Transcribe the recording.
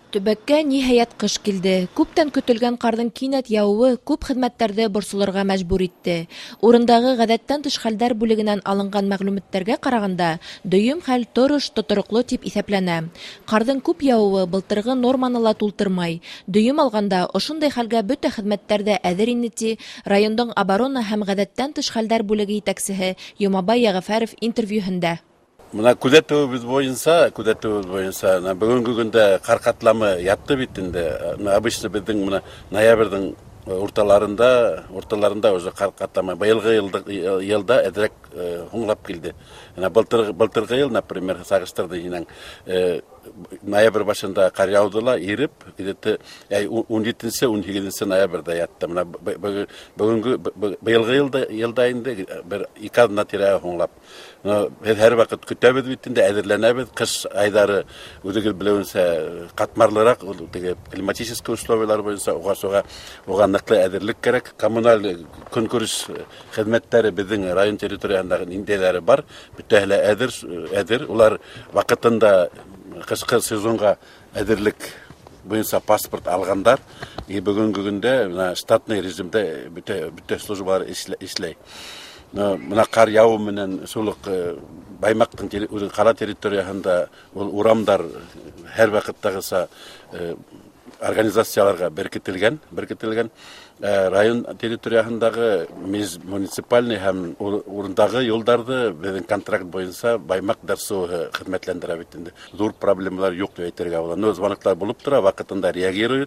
Төбәккә ниһаять кыш килде. Күптән көтөлгән карның кинәт яуы күп хезмәттәрҙе борсолорға мәжбүр итте. Урындағы ғәҙәттән тыш хәлдәр бүлегенән алынған мәғлүмәттәргә ҡарағанда, дөйөм хәл торош тотороҡло тип иҫәпләнә. Ҡарҙың күп яуы былтырғы норманы ла тултырмай. Дөйөм алғанда, ошондай хәлгә бөтә хеҙмәттәр ҙә әҙер ине ти райондың оборона һәм ғәҙәттән тыш хәлдәр бүлеге етәксеһе Йомабай Яғафәров интервьюһында. Мына күҙәтеүебеҙ буйынса, бөгөнгө көндә ҡар ҡатламы ятты бит инде. Обычно беҙҙең мына ноябрҙең урталарында уже ҡар ҡатламы быйылғы йылда әҙерәк һуңлап килде. Былтырғы йыл, например, сағыштырҙы һинең ноябрь башында ҡар яуҙы ла, иреп, 17-18 ноябрҙа ятты. Мына быйылғы йылда инде бер 2 аҙна тирәһе һуңлап. Беҙ һәр ваҡыт көтәбеҙ бит инде, әҙерләнәбеҙ. Ҡыш айҙары үҙегеҙ белеүенсә ҡатмарлыраҡ, климатический условиялар буйынса уға ныҡлы әҙерлек кәрәк. Коммуналь көнкүреш хеҙмәттәре беҙҙең район территорияһындағы ниндәйҙәре бар, бөтәһе лә әҙер. Улар ваҡытында ҡышҡы сезонға әҙерлек буйынса паспорт алғандар. Бөгөнгө көндә штатный режимдә бөтә службалар эшләй. Мына ҡар яуы менән шул уҡ Баймаҡтың ҡала территорияһында урамдар һәр ваҡыттағыса организацияларға беркетелгән. Район территорияһындағы муниципальный һәм урындағы юлдарҙы беҙҙең контракт буйынса Баймаҡ дарсыуы хеҙмәтләндерә бит инде. Ҙур проблемалар юҡ тип әйтергә була. Звоноктар булып тора, ваҡытында реагирует.